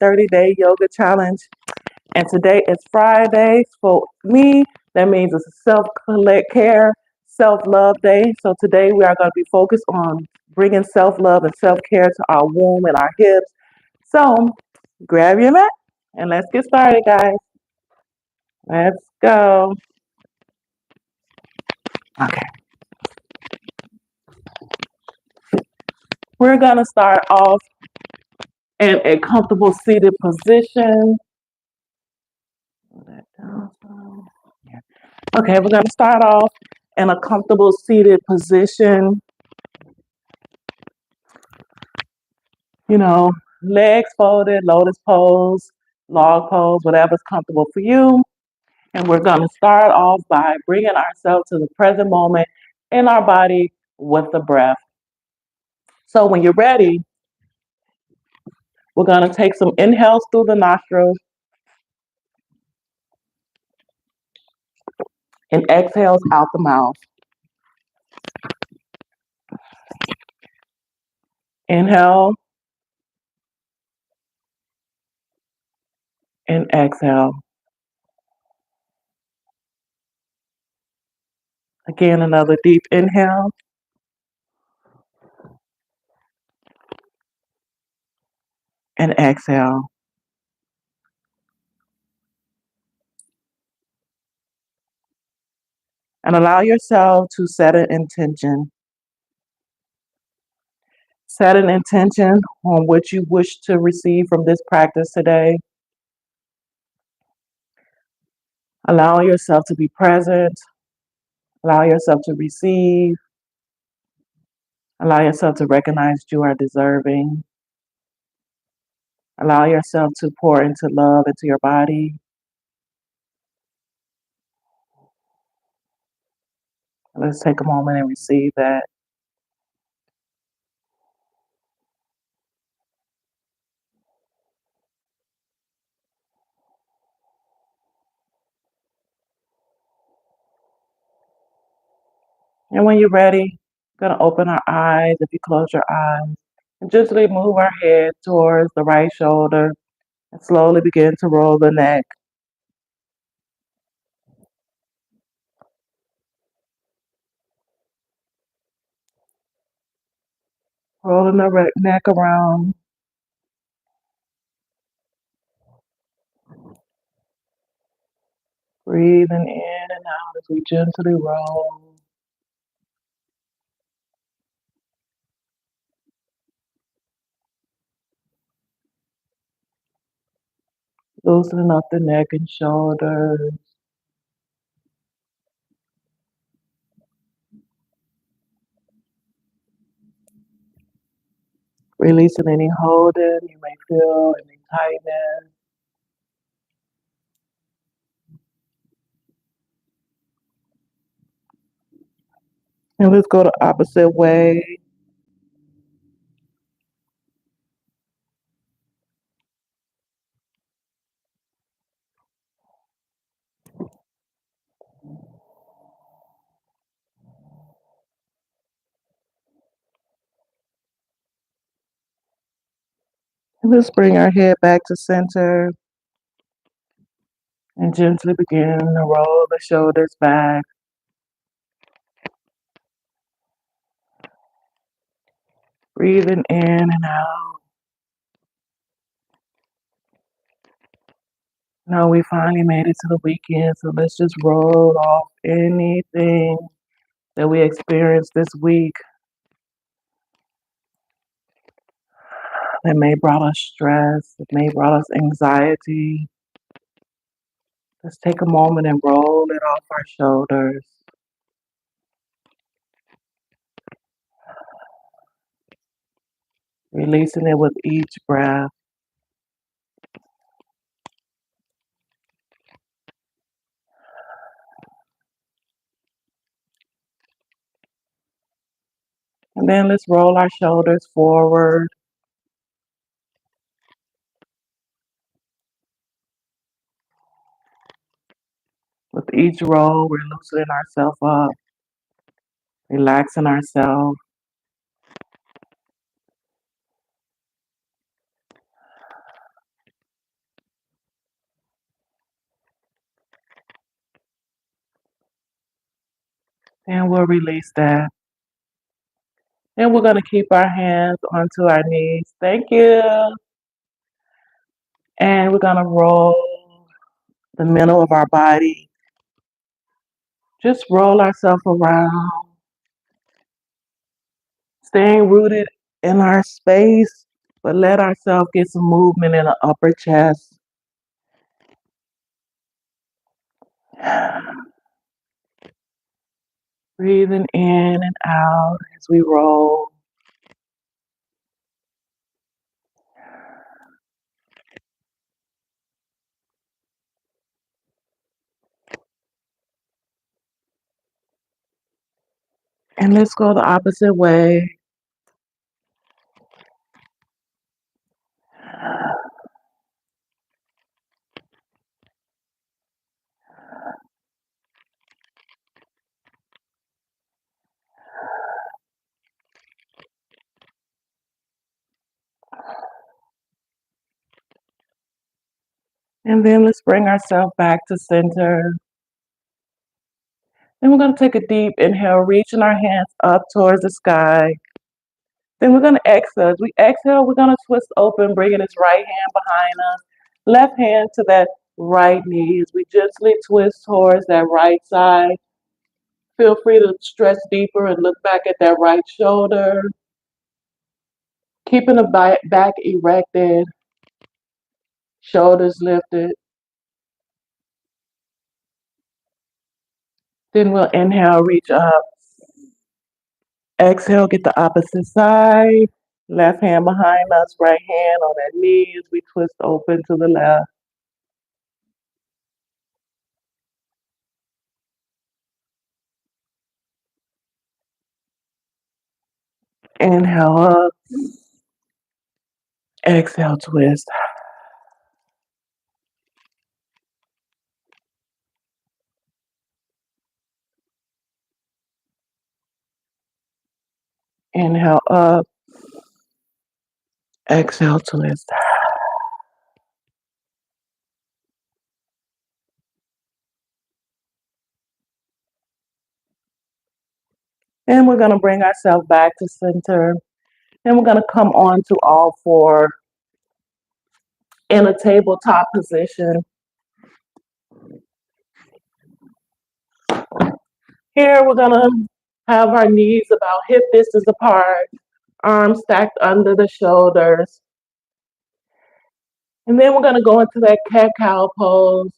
30-day yoga challenge. And today is Friday. For me, that means it's a self-care, self-love day. So today we are going to be focused on bringing self-love and self-care to our womb and our hips. So grab your mat and let's get started, guys. Let's go. Okay. We're going to start off in a comfortable seated position. Okay, we're going to start off in a comfortable seated position. You know, legs folded, lotus pose, log pose, whatever's comfortable for you. And we're going to start off by bringing ourselves to the present moment in our body with the breath. So when you're ready, we're going to take some inhales through the nostrils and exhales out the mouth. Inhale and exhale. Again, another deep inhale and exhale. And allow yourself to set an intention. Set an intention on what you wish to receive from this practice today. Allow yourself to be present. Allow yourself to receive. Allow yourself to recognize you are deserving. Allow yourself to pour into love into your body. Let's take a moment and receive that. And when you're ready, we're going to open our eyes. If you close your eyes, and gently move our head towards the right shoulder and slowly begin to roll the neck. Rolling the neck around. Breathing in and out as we gently roll. Loosening up the neck and shoulders. Releasing any holding you may feel, any tightness. And let's go the opposite way. And let's bring our head back to center and gently begin to roll the shoulders back. Breathing in and out. Now we finally made it to the weekend, so let's just roll off anything that we experienced this week that may brought us stress, that may brought us anxiety. Let's take a moment and roll it off our shoulders. Releasing it with each breath. And then let's roll our shoulders forward. With each roll, we're loosening ourselves up, relaxing ourselves. And we'll release that. And we're going to keep our hands onto our knees. Thank you. And we're going to roll the middle of our body. Just roll ourselves around, staying rooted in our space, but let ourselves get some movement in the upper chest. Breathing in and out as we roll. And let's go the opposite way. And then let's bring ourselves back to center. Then we're going to take a deep inhale, reaching our hands up towards the sky. Then we're going to exhale. As we exhale, we're going to twist open, bringing this right hand behind us. Left hand to that right knee. As we gently twist towards that right side. Feel free to stretch deeper and look back at that right shoulder. Keeping the back erected, shoulders lifted. Then we'll inhale, reach up. Exhale, get the opposite side. Left hand behind us, right hand on that knee as we twist open to the left. Inhale up. Exhale, twist. Inhale up. Exhale, twist. And we're going to bring ourselves back to center. And we're going to come on to all four in a tabletop position. Here we're going to have our knees about hip distance apart, arms stacked under the shoulders. And then we're going to go into that cat-cow pose.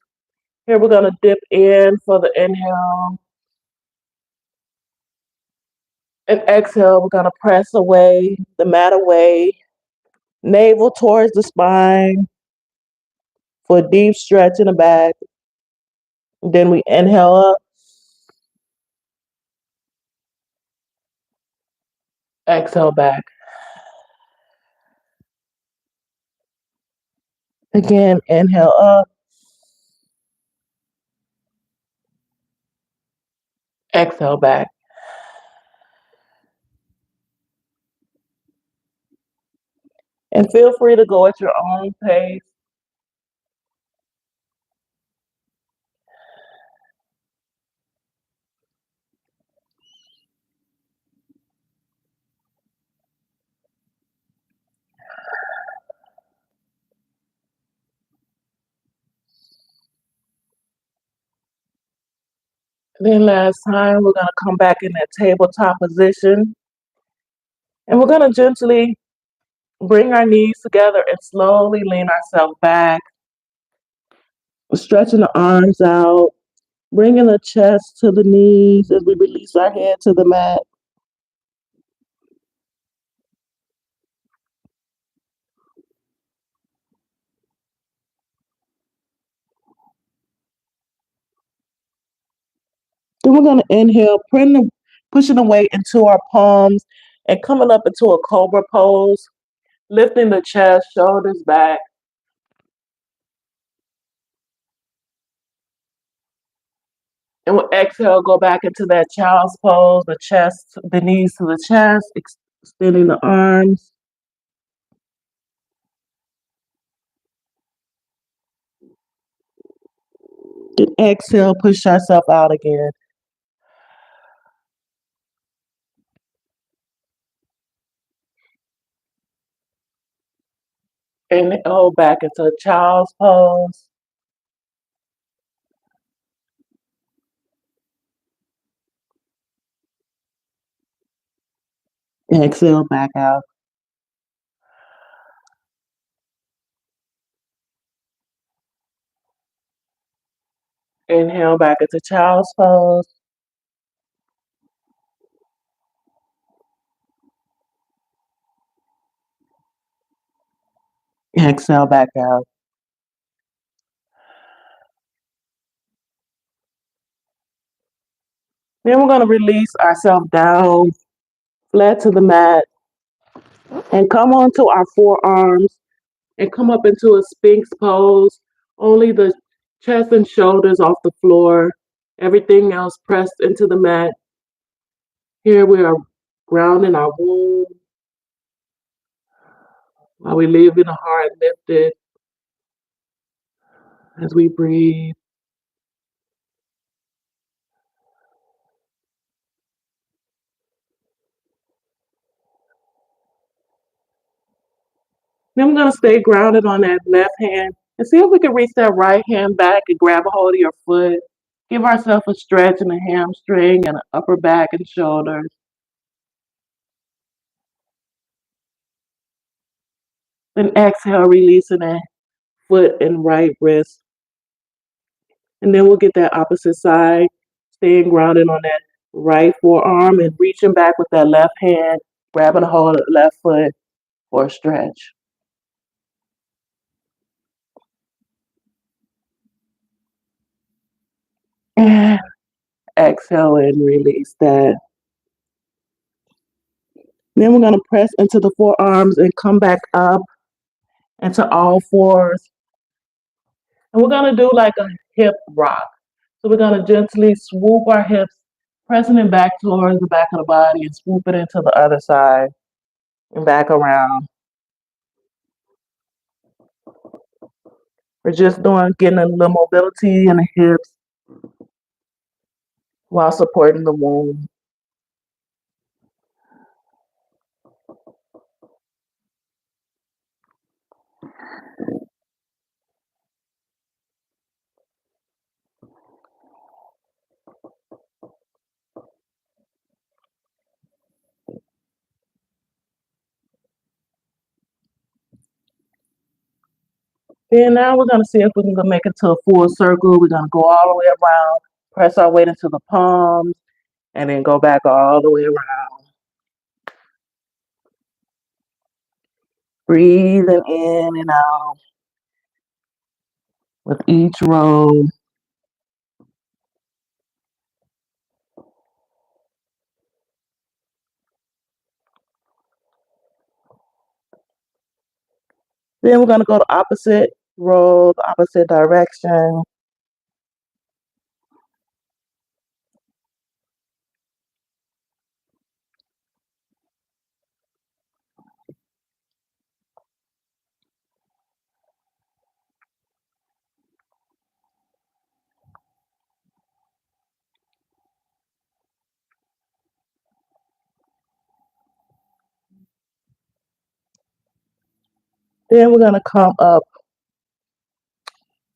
Here we're going to dip in for the inhale. And exhale, we're going to press away, the mat away, navel towards the spine for a deep stretch in the back. Then we inhale up. Exhale back. Again, inhale up. Exhale back. And feel free to go at your own pace. Then last time, we're going to come back in that tabletop position. And we're going to gently bring our knees together and slowly lean ourselves back. Stretching the arms out, bringing the chest to the knees as we release our head to the mat. Then we're going to inhale, pushing the weight into our palms and coming up into a cobra pose, lifting the chest, shoulders back. And we'll exhale, go back into that child's pose, the chest, the knees to the chest, extending the arms. Then exhale, push ourselves out again. Inhale back into child's pose. Exhale back out. Inhale back into child's pose. Exhale back out. Then we're going to release ourselves down, flat to the mat, and come onto our forearms and come up into a Sphinx pose. Only the chest and shoulders off the floor. Everything else pressed into the mat. Here we are grounding our womb while we leave in the heart lifted as we breathe. Then we're going to stay grounded on that left hand and see if we can reach that right hand back and grab a hold of your foot. Give ourselves a stretch in the hamstring and the upper back and shoulders. Then exhale, releasing that foot and right wrist. And then we'll get that opposite side, staying grounded on that right forearm and reaching back with that left hand, grabbing a hold of the left foot for a stretch. And exhale and release that. Then we're going to press into the forearms and come back up into all fours. And we're going to do like a hip rock. So we're going to gently swoop our hips, pressing it back towards the back of the body and swoop it into the other side and back around. We're just getting a little mobility in the hips while supporting the womb. Then now we're going to see if we can make it to a full circle. We're going to go all the way around, press our weight into the palms, and then go back all the way around. Breathing in and out with each roll. Then we're going to go the opposite roll, the opposite direction. Then we're going to come up,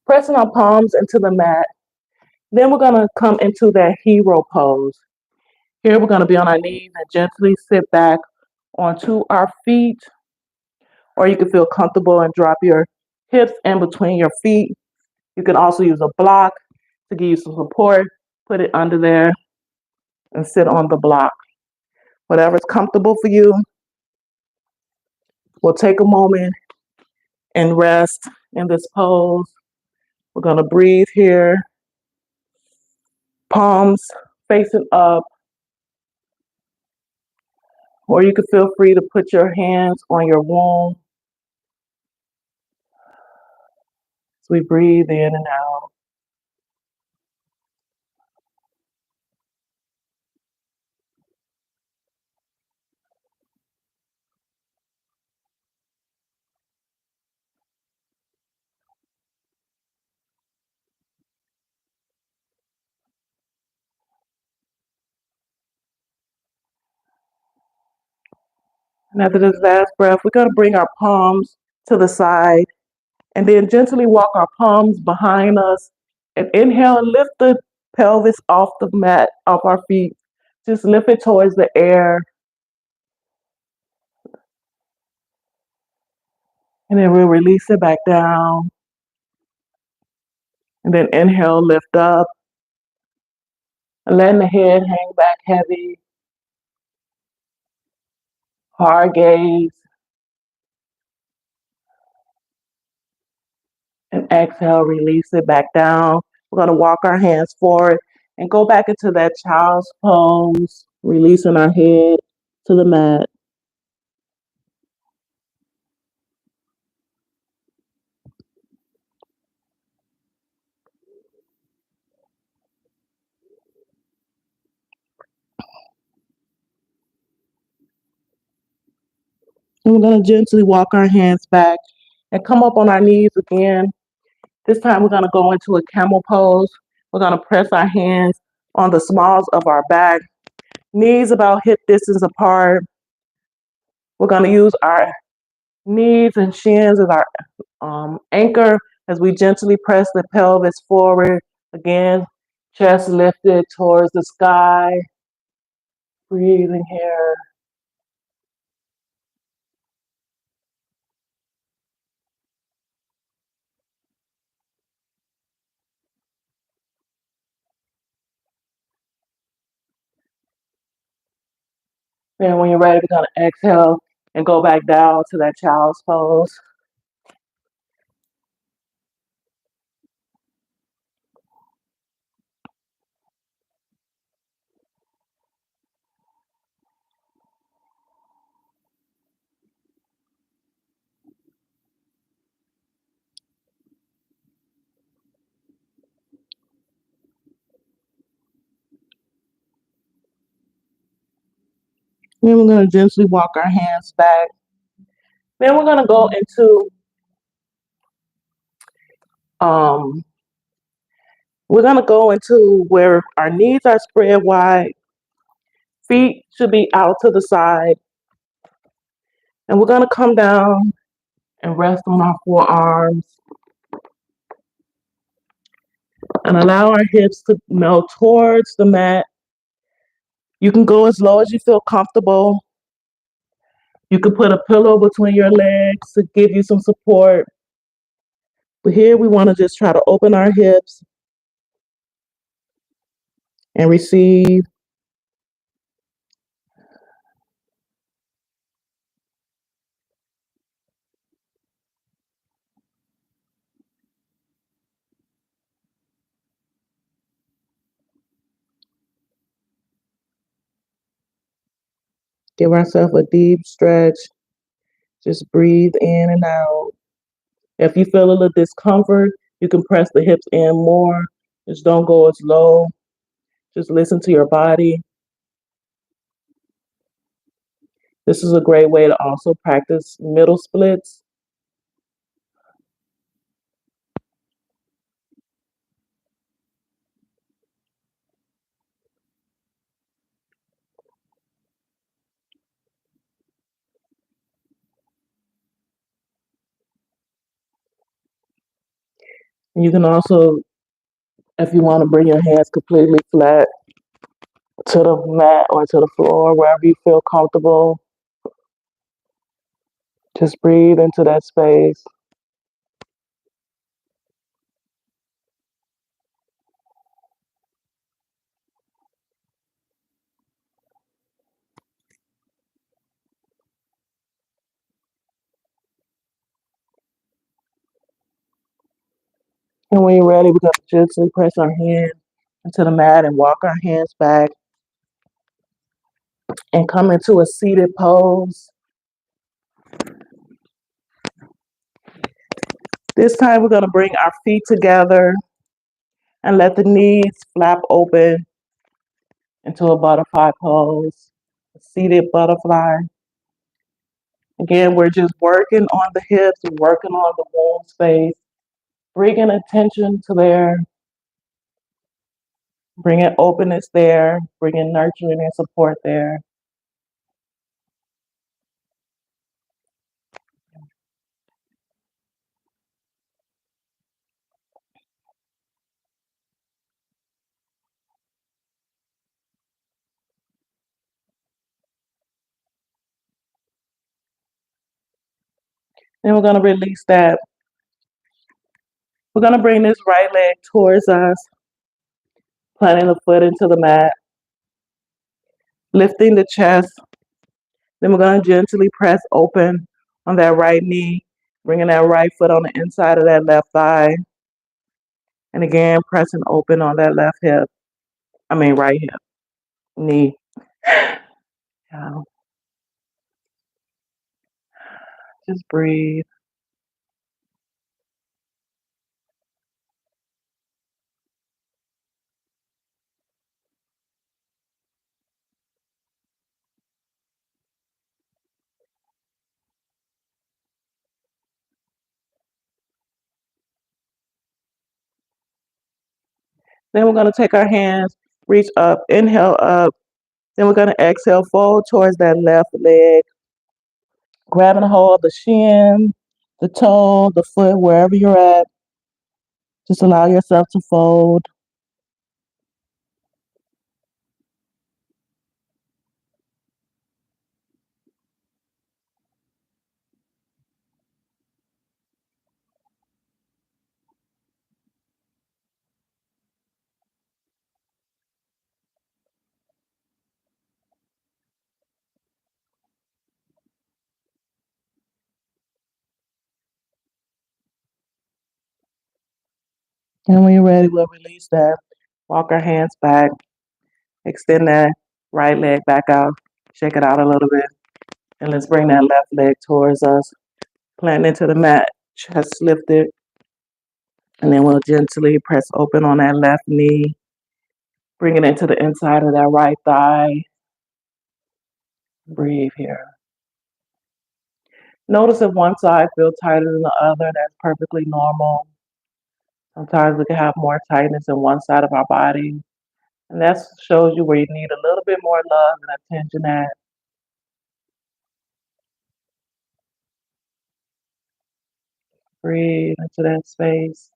pressing our palms into the mat. Then we're going to come into that hero pose. Here we're going to be on our knees and gently sit back onto our feet, or you can feel comfortable and drop your hips in between your feet. You can also use a block to give you some support. Put it under there and sit on the block. Whatever's comfortable for you. We'll take a moment and rest in this pose. We're going to breathe here. Palms facing up. Or you can feel free to put your hands on your womb as we breathe in and out. And after this last breath, we're going to bring our palms to the side, and then gently walk our palms behind us. And inhale and lift the pelvis off the mat, off our feet. Just lift it towards the air. And then we'll release it back down. And then inhale, lift up. And letting the head hang back heavy. Hard gaze. And exhale, release it back down. We're going to walk our hands forward and go back into that child's pose, releasing our head to the mat. And we're going to gently walk our hands back and come up on our knees again. This time we're going to go into a camel pose. We're going to press our hands on the smalls of our back, knees about hip distance apart. We're going to use our knees and shins as our anchor as we gently press the pelvis forward. Again, chest lifted towards the sky. Breathing here. Then when you're ready, we're going to exhale and go back down to that child's pose. Then we're going to gently walk our hands back. Then we're going to go into um, where our knees are spread wide, feet should be out to the side, and we're going to come down and rest on our forearms and allow our hips to melt towards the mat. You can go as low as you feel comfortable. You can put a pillow between your legs to give you some support. But here we want to just try to open our hips and receive. Give ourselves a deep stretch. Just breathe in and out. If you feel a little discomfort, you can press the hips in more. Just don't go as low. Just listen to your body. This is a great way to also practice middle splits. And you can also, if you want to bring your hands completely flat to the mat or to the floor, wherever you feel comfortable, just breathe into that space. And when you're ready, we're going to gently press our hands into the mat and walk our hands back and come into a seated pose. This time we're going to bring our feet together and let the knees flap open into a butterfly pose, a seated butterfly. Again, we're just working on the hips, working on the womb space, bringing attention to there, bringing openness there, bringing nurturing and support there. Then we're going to release that. We're going to bring this right leg towards us, planting the foot into the mat, lifting the chest. Then we're going to gently press open on that right knee, bringing that right foot on the inside of that left thigh. And again, pressing open on that left hip. Right hip, knee. Yeah, just breathe. Then we're going to take our hands, reach up, inhale up. Then we're going to exhale, fold towards that left leg, grabbing a hold of the shin, the toe, the foot, wherever you're at. Just allow yourself to fold. And when you're ready, we'll release that. Walk our hands back. Extend that right leg back out. Shake it out a little bit. And let's bring that left leg towards us. Plant into the mat. Chest lifted. And then we'll gently press open on that left knee. Bring it into the inside of that right thigh. Breathe here. Notice if one side feels tighter than the other. That's perfectly normal. Sometimes we can have more tightness in one side of our body. And that shows you where you need a little bit more love and attention at. Breathe into that space.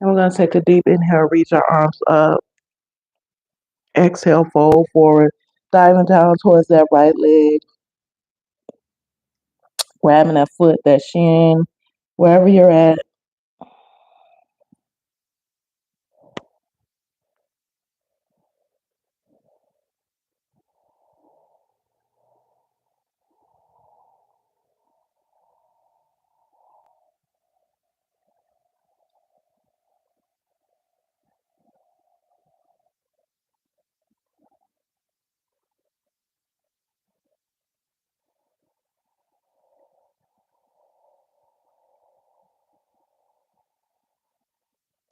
And we're going to take a deep inhale, reach our arms up. Exhale, fold forward, diving down towards that right leg, grabbing that foot, that shin, wherever you're at.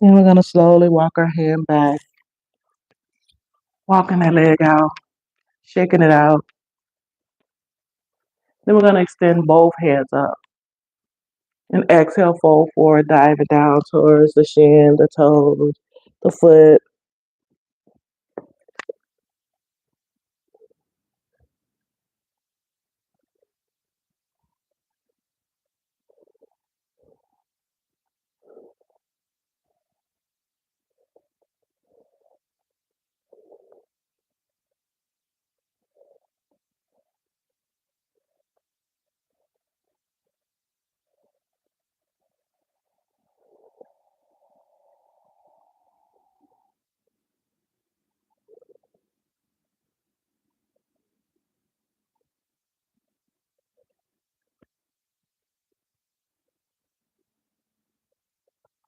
Then we're going to slowly walk our hand back, walking that leg out, shaking it out. Then we're going to extend both hands up. And exhale, fold forward, dive it down towards the shin, the toes, the foot.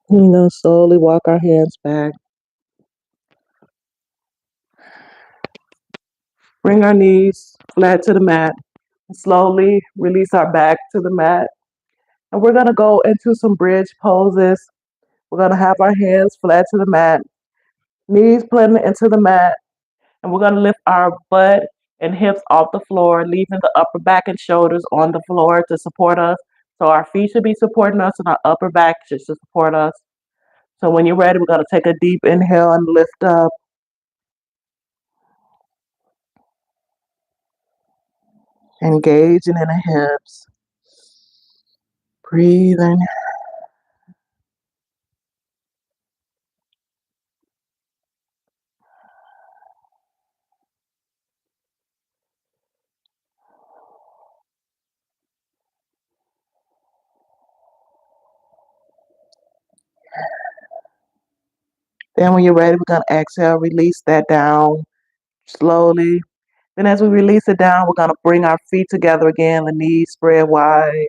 And then slowly walk our hands back. Bring our knees flat to the mat. Slowly release our back to the mat. And we're going to go into some bridge poses. We're going to have our hands flat to the mat, knees planted into the mat. And we're going to lift our butt and hips off the floor, leaving the upper back and shoulders on the floor to support us. So our feet should be supporting us and our upper back should support us. So when you're ready, we're going to take a deep inhale and lift up. Engaging in the hips. Breathing. Then when you're ready, we're going to exhale, release that down slowly. Then as we release it down, we're going to bring our feet together again, the knees spread wide.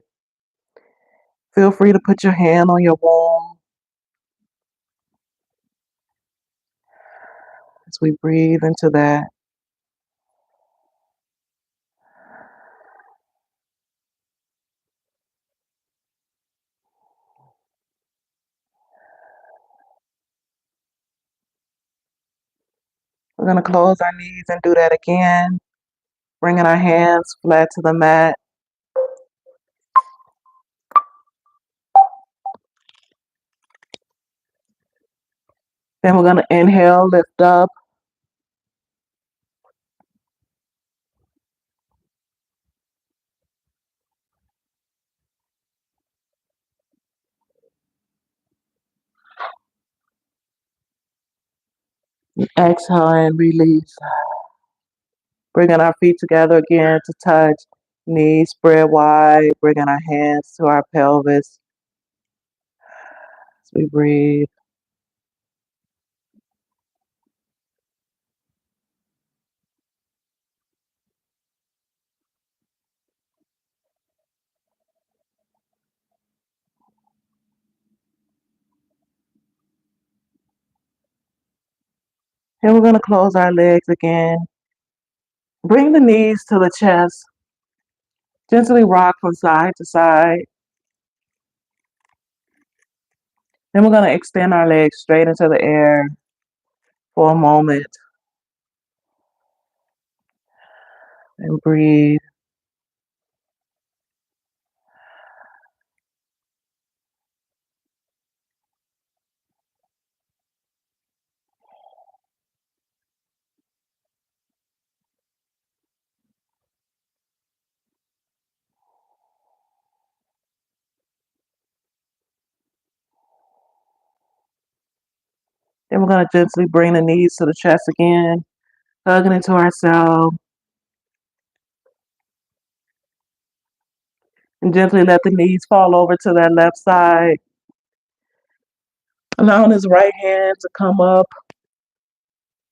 Feel free to put your hand on your womb as we breathe into that. We're going to close our knees and do that again, bringing our hands flat to the mat. Then we're going to inhale, lift up. Exhale and release. Bringing our feet together again to touch. Knees spread wide, bringing our hands to our pelvis as we breathe. And we're going to close our legs again. Bring the knees to the chest. Gently rock from side to side. Then we're going to extend our legs straight into the air for a moment and breathe. Then we're going to gently bring the knees to the chest again, hugging into ourselves. And gently let the knees fall over to that left side. Allowing his right hand to come up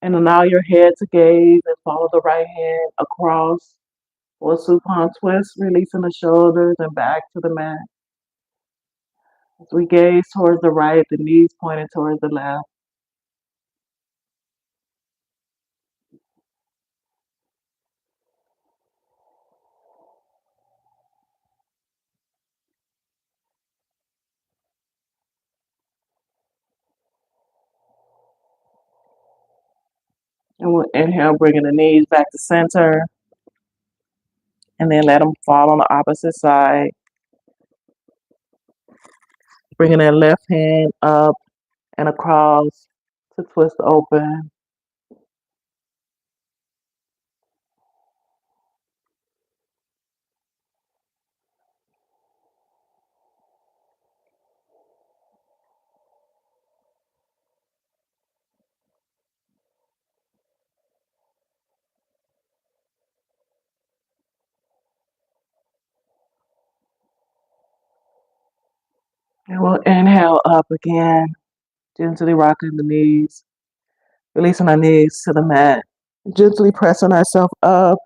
and allow your head to gaze and follow the right hand across for a supine twist, releasing the shoulders and back to the mat. As we gaze towards the right, the knees pointing towards the left. And we'll inhale, bringing the knees back to center. And then let them fall on the opposite side. Bringing that left hand up and across to twist open. And we'll inhale up again, gently rocking the knees, releasing our knees to the mat, gently pressing ourselves up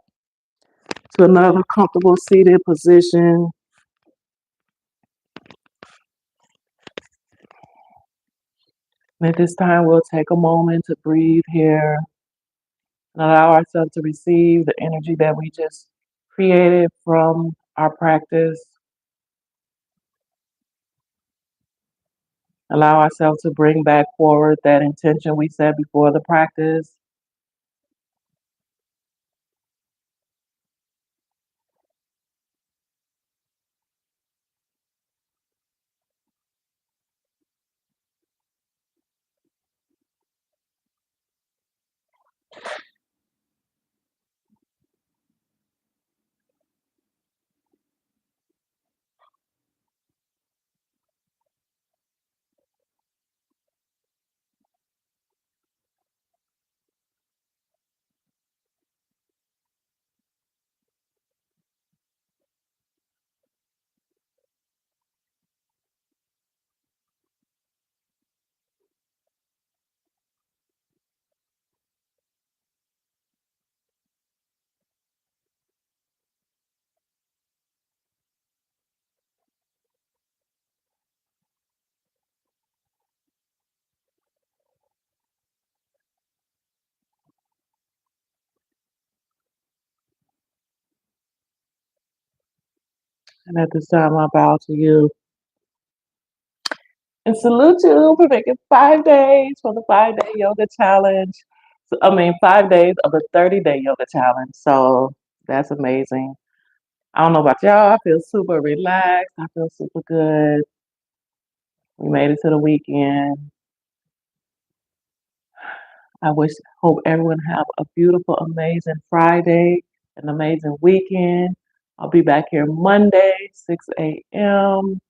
to another comfortable seated position. And at this time, we'll take a moment to breathe here and allow ourselves to receive the energy that we just created from our practice. Allow ourselves to bring back forward that intention we set before the practice. And at this time, I bow to you and salute you for making 5 days for the 5 day yoga challenge. 5 days of the 30-day yoga challenge. So that's amazing. I don't know about y'all. I feel super relaxed. I feel super good. We made it to the weekend. Hope everyone have a beautiful, amazing Friday, an amazing weekend. I'll be back here Monday, 6 a.m.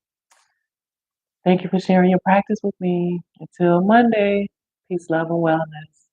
Thank you for sharing your practice with me. Until Monday, peace, love, and wellness.